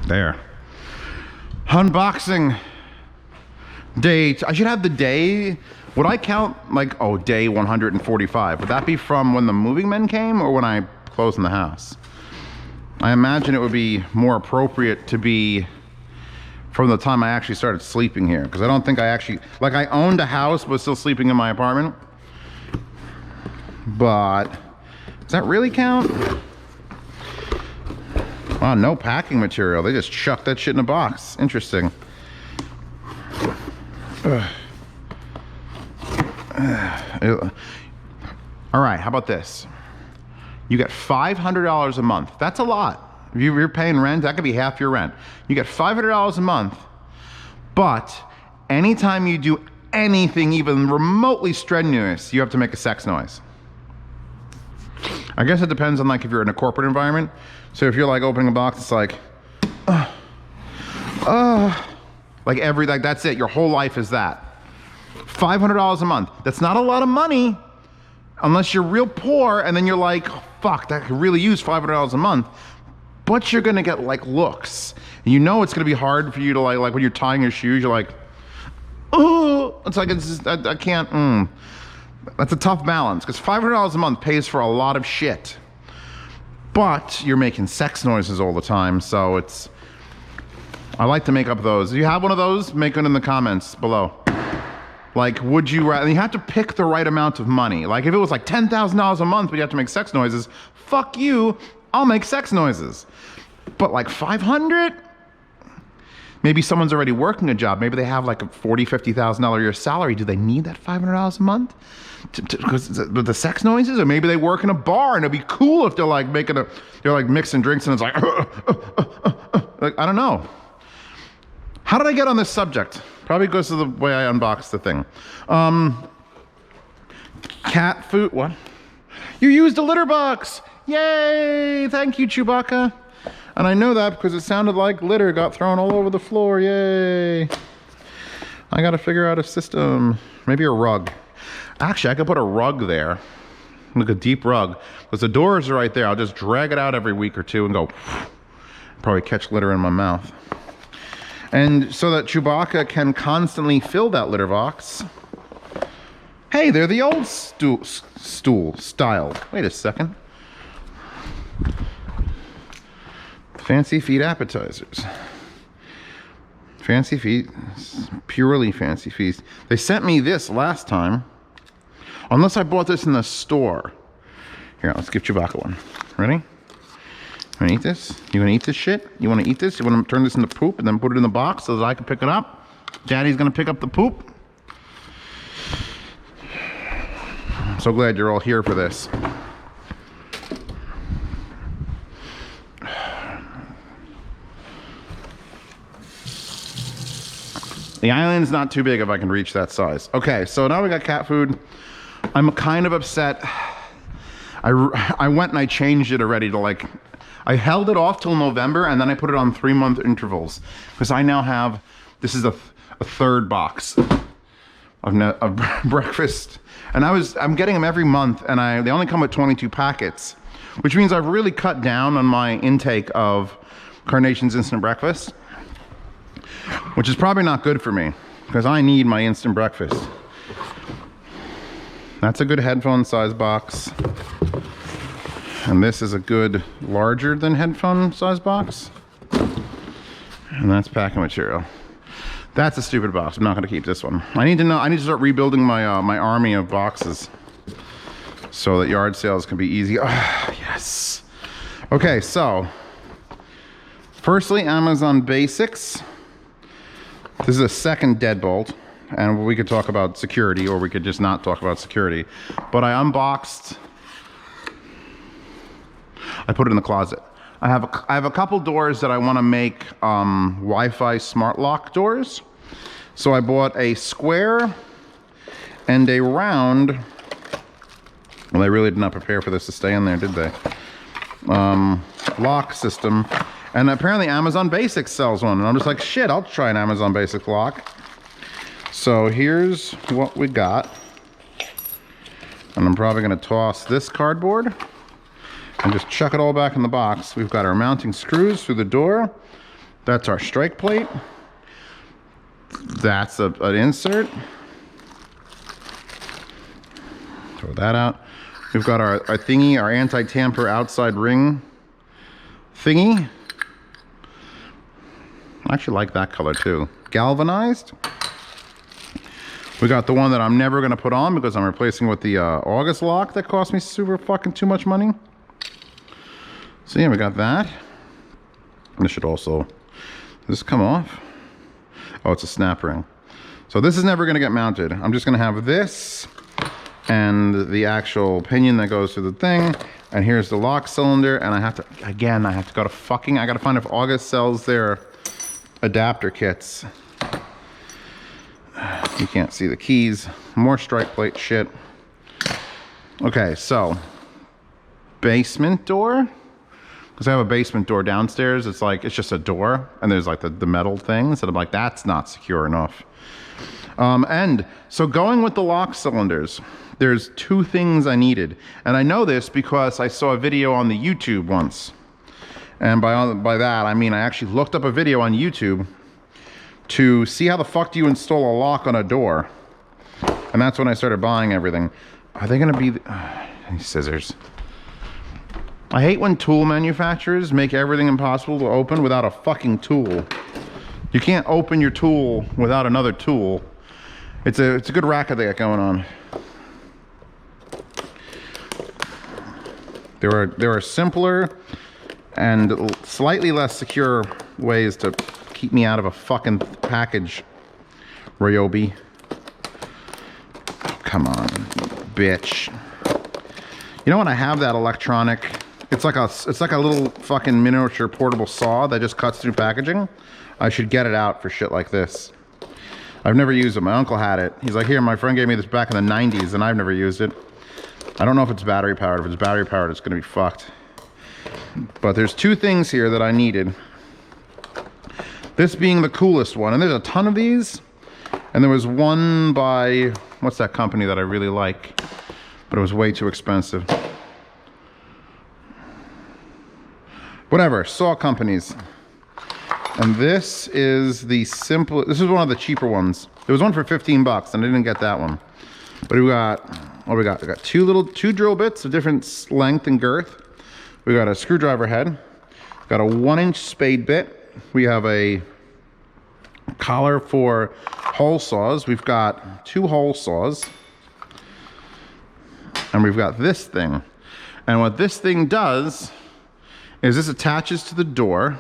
There. Unboxing day. I should have the day. Would I count like, oh, day 145? Would that be from when the moving men came or when I closed in the house? I imagine it would be more appropriate to be from the time I actually started sleeping here, because I don't think I actually, like, I owned a house but still sleeping in my apartment. But does that really count? Wow, no packing material. They just chucked that shit in a box. Interesting. All right, how about this? You get $500 a month. That's a lot. If you're paying rent, that could be half your rent. You get $500 a month, but anytime you do anything even remotely strenuous, you have to make a sex noise. I guess it depends on, like, if you're in a corporate environment. So if you're like opening a box, it's like, like that's it. Your whole life is that. $500 a month. That's not a lot of money unless you're real poor and then you're like, oh, fuck, that could really use $500 a month. But you're gonna get like looks. And you know it's gonna be hard for you to like when you're tying your shoes, you're like, oh, it's like, it's just, I can't, That's a tough balance, because $500 a month pays for a lot of shit. But you're making sex noises all the time, so it's, I like to make up those. If you have one of those, make it in the comments below. Like, would you rather, you have to pick the right amount of money. Like, if it was like $10,000 a month, but you have to make sex noises, fuck you, I'll make sex noises. But like 500? Maybe someone's already working a job. Maybe they have like a $40,000, $50,000 a year salary. Do they need that $500 a month? Because the sex noises? Or maybe they work in a bar and it'd be cool if they're like they're like mixing drinks and it's like, like, I don't know. How did I get on this subject? Probably because of the way I unboxed the thing. Cat food, what? You used a litter box! Yay! Thank you, Chewbacca. And I know that because it sounded like litter got thrown all over the floor, yay! I gotta figure out a system. Maybe a rug. Actually, I could put a rug there. Like a deep rug. Because the doors are right there. I'll just drag it out every week or two and go, probably catch litter in my mouth. And so that Chewbacca can constantly fill that litter box. Hey, they're the old stool style. Wait a second. Fancy feet appetizers. Fancy feet, purely fancy feast. They sent me this last time. Unless I bought this in the store. Here, let's give Chewbacca one. Ready? You wanna eat this? You wanna eat this shit? You wanna eat this? You wanna turn this into poop and then put it in the box so that I can pick it up? Daddy's gonna pick up the poop. I'm so glad you're all here for this. The island's not too big if I can reach that size. Okay, so now we got cat food. I'm kind of upset. I went and I changed it already to like, I held it off till November and then I put it on 3-month intervals. Because I now have, this is a third box of breakfast. And I'm getting them every month and they only come with 22 packets. Which means I've really cut down on my intake of Carnation's Instant Breakfast. Which is probably not good for me, because I need my instant breakfast. That's a good headphone size box. And this is a good larger than headphone size box. And that's packing material. That's a stupid box. I'm not going to keep this one. I need to start rebuilding my my army of boxes so that yard sales can be easy. Oh, yes. Okay, so firstly, Amazon Basics. This is a second Deadbolt, and we could talk about security, or we could just not talk about security. But I unboxed. I put it in the closet. I have a couple doors that I want to make Wi-Fi smart lock doors. So I bought a square and a round. Well, they really did not prepare for this to stay in there, did they? Lock system. And apparently Amazon Basics sells one. And I'm just like, shit, I'll try an Amazon Basics lock. So here's what we got. And I'm probably going to toss this cardboard and just chuck it all back in the box. We've got our mounting screws through the door. That's our strike plate. That's an insert. Throw that out. We've got our thingy, our anti-tamper outside ring thingy. I actually like that color too. Galvanized. We got the one that I'm never gonna put on because I'm replacing with the August lock that cost me super fucking too much money. So yeah, we got that. This should also, does this come off? Oh, it's a snap ring. So this is never gonna get mounted. I'm just gonna have this and the actual pinion that goes through the thing. And here's the lock cylinder. And I have to, again, I have to go to fucking, I gotta find if August sells their adapter kits. You can't see the keys. More strike plate shit. Okay, so basement door. Because I have a basement door downstairs. It's like, it's just a door. And there's like the metal things. And I'm like, that's not secure enough. And so going with the lock cylinders, there's two things I needed. And I know this because I saw a video on the YouTube once. And by that, I mean, I actually looked up a video on YouTube to see how the fuck do you install a lock on a door. And that's when I started buying everything. Are they gonna be, these scissors. I hate when tool manufacturers make everything impossible to open without a fucking tool. You can't open your tool without another tool. It's a good racket they got going on. There are simpler and slightly less secure ways to keep me out of a fucking package, Ryobi. Oh, come on, bitch. You know when I have that electronic, it's like a little fucking miniature portable saw that just cuts through packaging. I should get it out for shit like this. I've never used it. My uncle had it. He's like, here, my friend gave me this back in the 90s and I've never used it. I don't know if it's battery powered. If it's battery powered, it's gonna be fucked. But there's two things here that I needed. This being the coolest one, and there's a ton of these. And there was one by, what's that company that I really like? But it was way too expensive. Whatever, saw companies. And this is the simple, this is one of the cheaper ones. There was one for 15 bucks and I didn't get that one. But we got, what we got? We got two drill bits of different length and girth. We got a screwdriver head. Got a 1-inch spade bit. We have a collar for hole saws. We've got 2 hole saws. And we've got this thing. And what this thing does is this attaches to the door.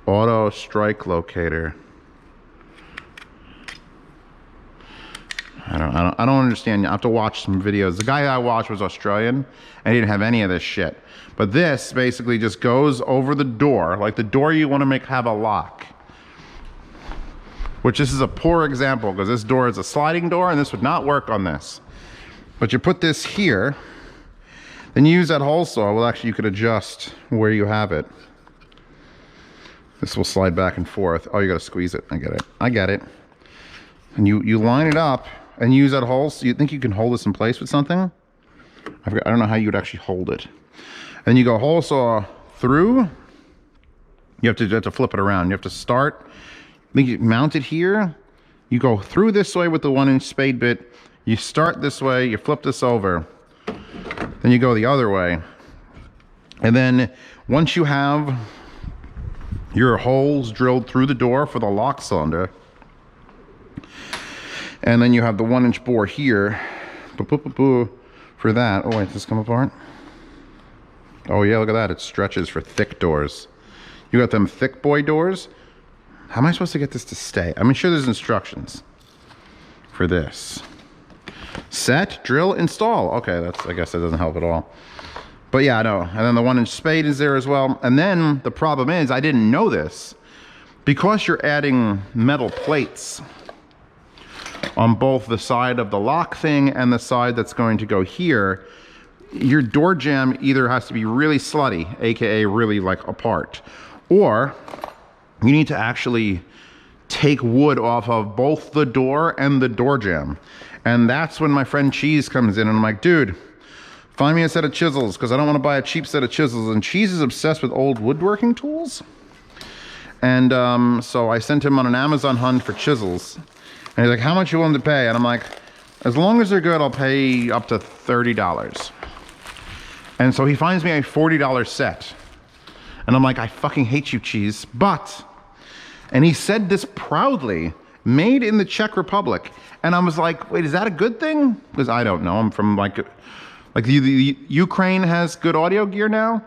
Auto strike locator. I don't understand. I have to watch some videos. The guy I watched was Australian and he didn't have any of this shit. But this basically just goes over the door, like the door you want to make have a lock. Which this is a poor example because this door is a sliding door and this would not work on this. But you put this here, then you use that hole saw. Well, actually you could adjust where you have it. This will slide back and forth. Oh, you gotta squeeze it. I get it. I get it. And you line it up and use that hole. So you think you can hold this in place with something? I don't know how you would actually hold it. And you go hole saw through. You have to flip it around. You have to start. Then you mount it here. You go through this way with the 1-inch spade bit. You start this way. You flip this over. Then you go the other way. And then once you have your holes drilled through the door for the lock cylinder, and then you have the 1-inch bore here for that. Oh wait, does this come apart? Oh yeah, look at that. It stretches for thick doors. You got them thick boy doors. How am I supposed to get this to stay? I'm sure there's instructions for this. Set, drill, install. Okay, I guess that doesn't help at all. But yeah, I know. And then the 1-inch spade is there as well. And then the problem is, I didn't know this. Because you're adding metal plates on both the side of the lock thing and the side that's going to go here, your door jamb either has to be really slutty, aka really like apart, or you need to actually take wood off of both the door and the door jamb. And that's when my friend Cheese comes in and I'm like, dude, Find me a set of chisels, because I don't want to buy a cheap set of chisels. And Cheese is obsessed with old woodworking tools. And so I sent him on an Amazon hunt for chisels. And he's like, how much you willing to pay? And I'm like, as long as they're good, I'll pay up to $30. And so he finds me a $40 set. And I'm like, I fucking hate you, Cheese. But, and he said this proudly, made in the Czech Republic. And I was like, wait, is that a good thing? Because I don't know. I'm from like the Ukraine has good audio gear now.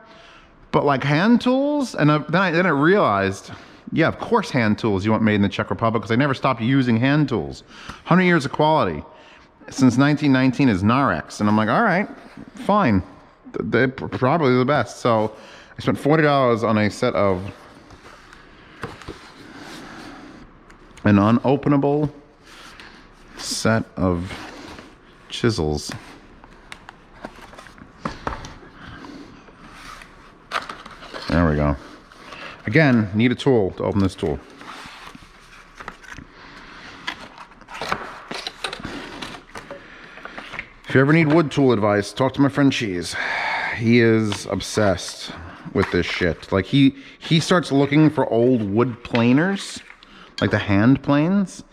But like hand tools? And then I realized, yeah, of course hand tools you want made in the Czech Republic, because they never stopped using hand tools. 100 years of quality. Since 1919 is Narex. And I'm like, all right, fine. They're probably the best. So I spent $40 on a set of an unopenable set of chisels. There we go. Again, need a tool to open this tool. If you ever need wood tool advice, talk to my friend Cheese. He is obsessed with this shit. Like he starts looking for old wood planers, like the hand planes,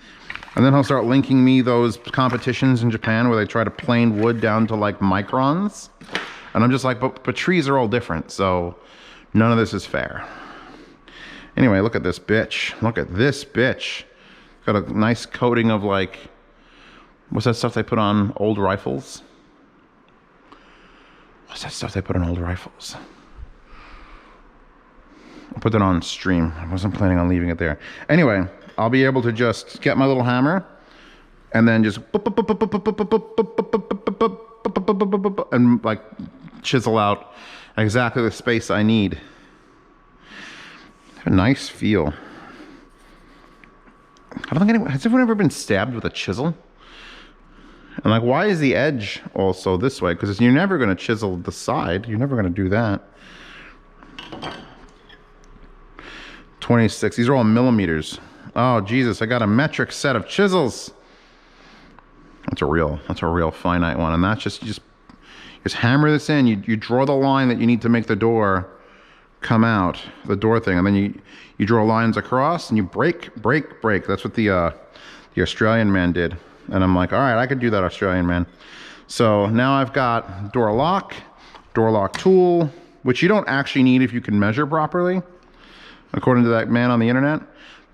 and then he'll start linking me those competitions in Japan where they try to plane wood down to like microns. And I'm just like, but trees are all different, so none of this is fair. Anyway, look at this bitch. Look at this bitch. Got a nice coating of like, what's that stuff they put on old rifles? What's that stuff they put on old rifles? I'll put that on stream. I wasn't planning on leaving it there. Anyway, I'll be able to just get my little hammer and then just and like chisel out exactly the space I need. A nice feel. I don't think anyone has anyone ever been stabbed with a chisel? And like, why is the edge also this way? Because you're never going to chisel the side. You're never going to do that. 26. These are all millimeters. Oh Jesus! I got a metric set of chisels. That's a real finite one. And that's just hammer this in. You draw the line that you need to make the door come out, the door thing, and then you draw lines across and you break. That's what the Australian man did. And I'm like, all right, I could do that, Australian man. So now I've got door lock tool, which you don't actually need if you can measure properly, according to that man on the internet.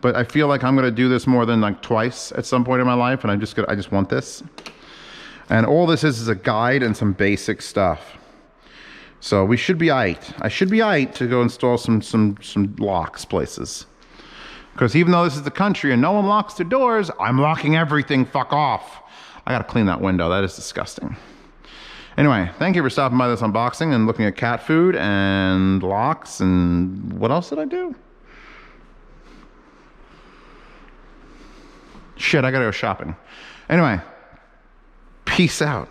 But I feel like I'm gonna do this more than like twice at some point in my life, and I just want this. And all this is a guide and some basic stuff. So we should be aight. I should be aight to go install some locks places. Because even though this is the country and no one locks their doors, I'm locking everything. Fuck off. I gotta clean that window. That is disgusting. Anyway, thank you for stopping by this unboxing and looking at cat food and locks and what else did I do? Shit, I gotta go shopping. Anyway, peace out.